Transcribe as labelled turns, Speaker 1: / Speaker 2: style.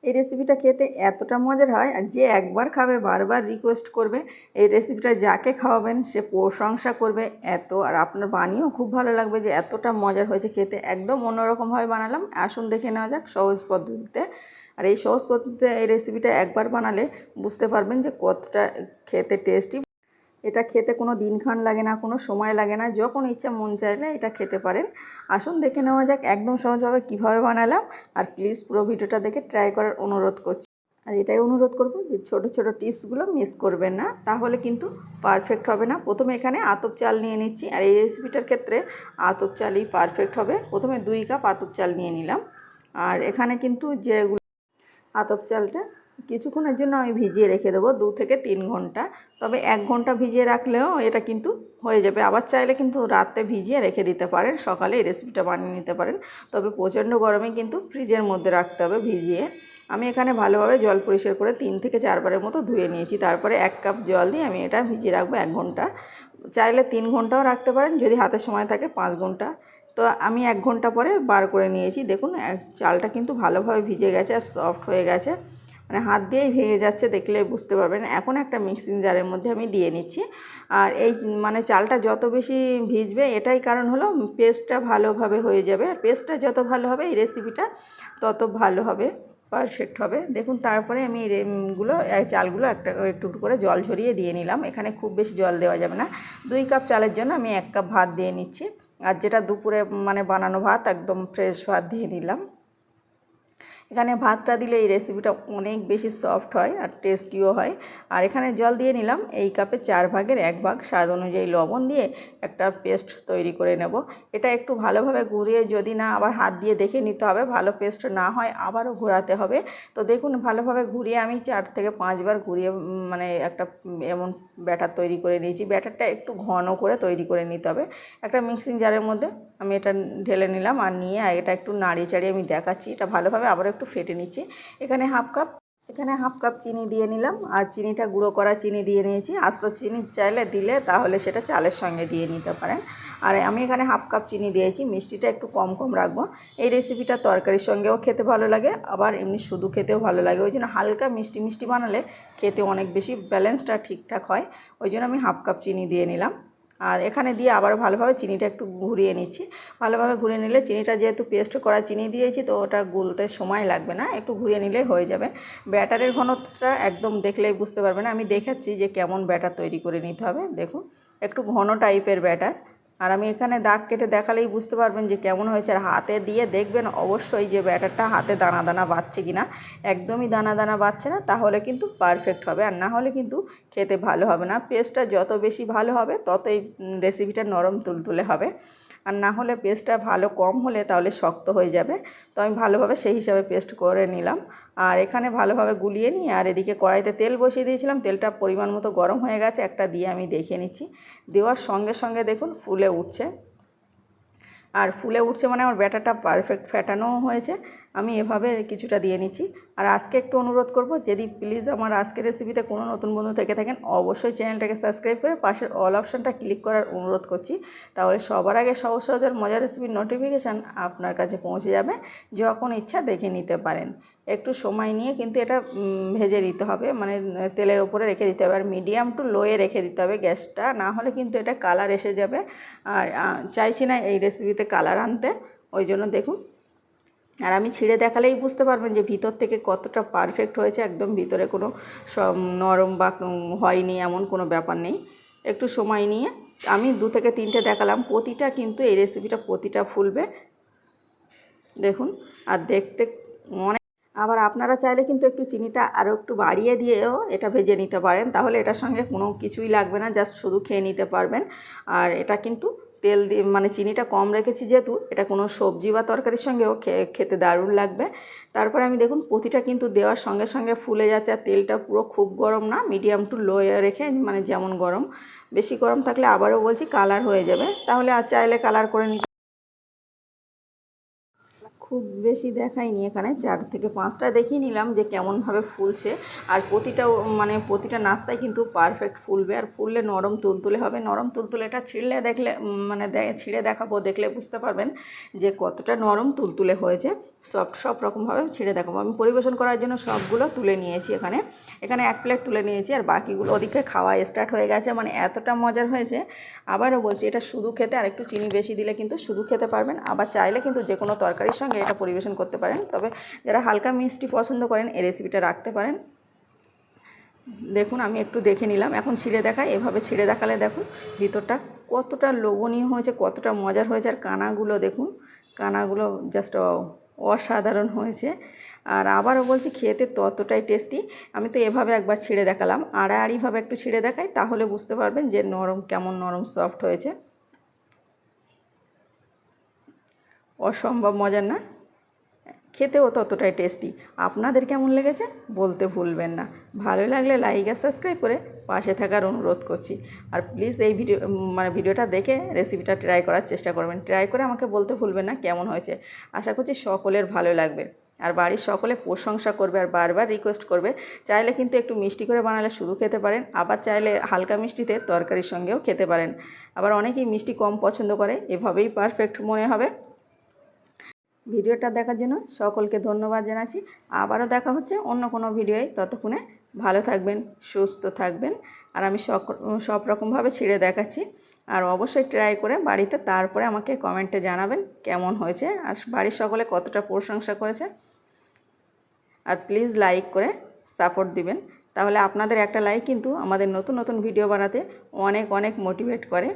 Speaker 1: এই রেসিপিটা খেতে এতটা মজার হয়, আর যে একবার খাবে বারবার রিকোয়েস্ট করবে। এই রেসিপিটা যাকে খাওয়াবেন সে প্রশংসা করবে এত, আর আপনার বানিয়েও খুব ভালো লাগবে যে এতটা মজার হয়েছে খেতে। একদম অন্যরকমভাবে বানালাম, আসুন দেখে নেওয়া যাক সহজ পদ্ধতিতে। আর এই সহজ পদ্ধতিতে এই রেসিপিটা একবার বানালে বুঝতে পারবেন যে কতটা খেতে টেস্টি। এটা খেতে কোনো দিনক্ষণ লাগে না, কোনো সময় লাগে না, যখন ইচ্ছা মন চাইলে এটা খেতে পারেন। আসুন দেখে নেওয়া যাক একদম সহজভাবে কীভাবে বানালাম। আর প্লিজ পুরো ভিডিওটা দেখে ট্রাই করার অনুরোধ করছি। আর এটাই অনুরোধ করব যে ছোট ছোট টিপসগুলো মিস করবেন না, তাহলে কিন্তু পারফেক্ট হবে না। প্রথমে এখানে আতপ চাল নিয়ে নিচ্ছি, আর এই রেসিপিটার ক্ষেত্রে আতপ চালই পারফেক্ট হবে। প্রথমে 2 কাপ আতপ চাল নিয়ে নিলাম। আর এখানে কিন্তু যেগুলো আতপ চালটা কিছুক্ষণের জন্য আমি ভিজিয়ে রেখে দেবো 2 থেকে 3 ঘন্টা। তবে 1 ঘন্টা ভিজিয়ে রাখলেও এটা কিন্তু হয়ে যাবে। আবার চাইলে কিন্তু রাতে ভিজিয়ে রেখে দিতে পারেন, সকালে এই রেসিপিটা বানিয়ে নিতে পারেন। তবে প্রচণ্ড গরমে কিন্তু ফ্রিজের মধ্যে রাখতে হবে ভিজিয়ে। আমি এখানে ভালোভাবে জল পরিষ্কার করে 3 থেকে 4 বারের মতো ধুয়ে নিয়েছি। তারপরে 1 কাপ জল দিয়ে আমি এটা ভিজিয়ে রাখবো 1 ঘন্টা। চাইলে 3 ঘন্টাও রাখতে পারেন, যদি হাতে সময় থাকে 5 ঘন্টা। তো আমি 1 ঘন্টা পরে বার করে নিয়েছি। দেখুন চালটা কিন্তু ভালোভাবে ভিজে গেছে আর সফট হয়ে গেছে, মানে হাত দিয়েই ভেঙে যাচ্ছে, দেখলে বুঝতে পারবেন। এখন একটা মিক্সিং জারের মধ্যে আমি দিয়ে নিচ্ছি। আর এই মানে চালটা যত বেশি ভিজবে এটাই কারণ হলো পেস্টটা ভালোভাবে হয়ে যাবে। আর পেস্টটা যত ভালো হবে এই রেসিপিটা তত ভালো হবে, পারফেক্ট হবে। দেখুন তারপরে আমি চালগুলো একটু একটু করে জল ঝরিয়ে দিয়ে নিলাম। এখানে খুব বেশি জল দেওয়া যাবে না। 2 কাপ চালের জন্য আমি 1 কাপ ভাত দিয়ে নিচ্ছি। আর যেটা দুপুরে মানে বানানো ভাত, একদম ফ্রেশ ভাত দিয়ে নিলাম। এখানে ভাতটা দিলে এই রেসিপিটা অনেক বেশি সফট হয় আর টেস্টিও হয়। আর এখানে জল দিয়ে নিলাম। এই কাপে 4 ভাগের 1 ভাগ স্বাদ অনুযায়ী লবণ দিয়ে একটা পেস্ট তৈরি করে নেব। এটা একটু ভালোভাবে ঘুরিয়ে, যদি না আবার হাত দিয়ে দেখে নিতে হবে, ভালো পেস্ট না হয় আবারও ঘোরাতে হবে। তো দেখুন ভালোভাবে ঘুরিয়ে আমি 4 থেকে 5 বার ঘুরিয়ে মানে একটা এমন ব্যাটার তৈরি করে নিয়েছি। ব্যাটারটা একটু ঘন করে তৈরি করে নিতে হবে। একটা মিক্সিং জারের মধ্যে আমি এটা ঢেলে নিলাম, আর নিয়ে এটা একটু নাড়িয়ে চাড়িয়ে আমি দেখাচ্ছি। এটা ভালোভাবে আবার একটু ফেটে নিচ্ছি। এখানে হাফ কাপ চিনি দিয়ে নিলাম, আর চিনিটা গুঁড়ো করা চিনি দিয়ে নিয়েছি। আস্ত চিনি চাইলে দিলে তাহলে সেটা চালের সঙ্গে দিয়ে নিতে পারেন। আর আমি এখানে হাফ কাপ চিনি দিয়েছি। মিষ্টিটা একটু কম কম রাখবো। এই রেসিপিটা তরকারির সঙ্গেও খেতে ভালো লাগে, আবার এমনি শুধু খেতেও ভালো লাগে। ওই জন্য হালকা মিষ্টি মিষ্টি বানালে খেতে অনেক বেশি ব্যালেন্সটা ঠিকঠাক হয়। ওই জন্য আমি হাফ কাপ চিনি দিয়ে নিলাম। আর এখানে দিয়ে আবার ভালোভাবে চিনিটা একটু ঘুরিয়ে নিচ্ছি। ভালোভাবে ঘুরিয়ে নিলে, চিনিটা যেহেতু পেস্ট করা চিনি দিয়েছি তো ওটা গুলতে সময় লাগবে না, একটু ঘুরিয়ে নিলেই হয়ে যাবে। ব্যাটারের ঘনত্বটা একদম দেখলেই বুঝতে পারবেন। আমি দেখাচ্ছি যে কেমন ব্যাটার তৈরি করে নিতে হবে। দেখুন একটু ঘন টাইপের ব্যাটার। আর আমি এখানে দাগ কেটে দেখালেই বুঝতে পারবেন যে কেমন হয়েছে। আর হাতে দিয়ে দেখবেন অবশ্যই যে ব্যাটারটা হাতে দানা দানা বাজছে কিনা। একদমই দানা দানা বাজছে না তাহলে কিন্তু পারফেক্ট হবে, আর না হলে কিন্তু খেতে ভালো হবে না। পেস্টটা যত বেশি ভালো হবে তত এই রেসিপিটা নরম তুলতুলে হবে। আর না হলে পেস্টটা ভালো কম হলে তাহলে শক্ত হয়ে যাবে। তো আমি ভালোভাবে সেই হিসাবে পেস্ট করে নিলাম। আর এখানে ভালোভাবে গুলিয়ে নিয়ে, আর এদিকে কড়াইতে তেল বসিয়ে দিয়েছিলাম। তেলটা পরিমাণ মতো গরম হয়ে গেছে, একটা দিয়ে আমি দেখে নিচ্ছি। দেওয়ার সঙ্গে সঙ্গে দেখুন ফুলে উঠছে। আর ফুলে উঠছে মানে আমার ব্যাটারটা পারফেক্ট ফেটানোও হয়েছে। আমি এভাবে কিছুটা দিয়ে নিচ্ছি। আর আজকে একটু অনুরোধ করব, যদি প্লিজ আমার আজকের রেসিপিতে কোনো নতুন বন্ধু থেকে থাকেন, অবশ্যই চ্যানেলটাকে সাবস্ক্রাইব করে পাশের অল অপশানটা ক্লিক করার অনুরোধ করছি। তাহলে সবার আগে সহজ সহজ আর মজার রেসিপির নোটিফিকেশান আপনার কাছে পৌঁছে যাবে, যখন ইচ্ছা দেখে নিতে পারেন। একটু সময় নিয়ে কিন্তু এটা ভেজে নিতে হবে, মানে তেলের ওপরে রেখে দিতে হবে। আর মিডিয়াম টু লোয়ে রেখে দিতে হবে গ্যাসটা, না হলে কিন্তু এটা কালার এসে যাবে। আর চাইছি না এই রেসিপিতে কালার আনতে, ওই জন্য দেখুন। আর আমি ছিঁড়ে দেখালেই বুঝতে পারবেন যে ভিতর থেকে কতটা পারফেক্ট হয়েছে। একদম ভিতরে কোনো নরম বা হয়নি এমন কোনো ব্যাপার নেই। একটু সময় নিয়ে আমি 2 থেকে 3টে দেখালাম। প্রতিটা কিন্তু এই রেসিপিটা প্রতিটা ফুলবে দেখুন। আর দেখতে অনেক, আবার আপনারা চাইলে কিন্তু একটু চিনিটা আরও একটু বাড়িয়ে দিয়েও এটা ভেজে নিতে পারেন, তাহলে এটার সঙ্গে কোনো কিছুই লাগবে না, জাস্ট শুধু খেয়ে নিতে পারবেন। আর এটা কিন্তু তেল দিয়ে মানে চিনিটা কম রেখেছি যেহেতু, এটা কোনো সবজি বা তরকারির সঙ্গেও খেতে দারুণ লাগবে। তারপরে আমি দেখুন প্রতিটা কিন্তু দেওয়ার সঙ্গে সঙ্গে ফুলে যাচ্ছে। আর তেলটা পুরো খুব গরম না, মিডিয়াম টু লো রেখে, মানে যেমন গরম, বেশি গরম থাকলে আবারও বলছি কালার হয়ে যাবে। তাহলে আর চাইলে কালার করে খুব বেশি দেখাইনি, এখানে 4 থেকে 5টা দেখিয়ে নিলাম যে কেমনভাবে ফুলছে। আর প্রতিটা নাস্তায় কিন্তু পারফেক্ট ফুলবে, আর ফুললে নরম তুলতুলে হবে। নরম তুলতুলে এটা ছিঁড়লে দেখলে ছিঁড়ে দেখাবো, দেখলে বুঝতে পারবেন যে কতটা নরম তুলতুলে হয়েছে। সব রকমভাবে ছিঁড়ে দেখাবো। আমি পরিবেশন করার জন্য সবগুলো তুলে নিয়েছি, এখানে 1 প্লেট তুলে নিয়েছি, আর বাকিগুলো ওদিকে খাওয়া স্টার্ট হয়ে গেছে। মানে এতটা মজার হয়েছে। আবারও বলছি, এটা শুধু খেতে, আর একটু চিনি বেশি দিলে কিন্তু শুধু খেতে পারবেন। আবার চাইলে কিন্তু যে কোনো তরকারির সঙ্গে এটা পরিবেশন করতে পারেন। তবে যারা হালকা মিষ্টি পছন্দ করেন এই রেসিপিটা রাখতে পারেন। দেখুন আমি একটু দেখে নিলাম, এখন ছিঁড়ে দেখাই। এভাবে ছিঁড়ে দেখালে দেখুন ভিতরটা কতটা লোভনীয় হয়েছে, কতটা মজার হয়েছে। আর কানাগুলো দেখুন, কানাগুলো জাস্ট অসাধারণ হয়েছে। আর আবারও বলছি, খেতে ততটাই টেস্টি। আমি তো এভাবে একবার ছিঁড়ে দেখালাম, আড়াআড়িভাবে একটু ছিঁড়ে দেখাই, তাহলে বুঝতে পারবেন যে কেমন নরম সফট হয়েছে। অসম্ভব মজার না? খেতেও ততটাই টেস্টি। আপনাদের কেমন লেগেছে বলতে ভুলবেন না। ভালো লাগলে লাইক আর সাবস্ক্রাইব করে পাশে থাকার অনুরোধ করছি। আর প্লিজ এই ভিডিওটা দেখে রেসিপিটা ট্রাই করার চেষ্টা করবেন। ট্রাই করে আমাকে বলতে ভুলবেন না কেমন হয়েছে। আশা করছি সকলের ভালো লাগবে, আর বাড়ির সকলে প্রশংসা করবে আর বারবার রিকোয়েস্ট করবে। চাইলে কিন্তু একটু মিষ্টি করে বানালে শুধু খেতে পারেন, আবার চাইলে হালকা মিষ্টিতে তরকারির সঙ্গেও খেতে পারেন। আবার অনেকেই মিষ্টি কম পছন্দ করে, এভাবেই পারফেক্ট মনে হবে। ভিডিওটা দেখার জন্য সকলকে ধন্যবাদ জানাচ্ছি। আবারও দেখা হচ্ছে অন্য কোনো ভিডিওয়। ততক্ষণে ভালো থাকবেন, সুস্থ থাকবেন। আর আমি সব রকমভাবে ছিঁড়ে দেখাচ্ছি। আর অবশ্যই ট্রাই করে বাড়িতে তারপরে আমাকে কমেন্টে জানাবেন কেমন হয়েছে, আর বাড়ির সকলে কতটা প্রশংসা করেছে। আর প্লিজ লাইক করে সাপোর্ট দিবেন, তাহলে আপনাদের একটা লাইক কিন্তু আমাদের নতুন নতুন ভিডিও বানাতে অনেক মোটিভেট করে।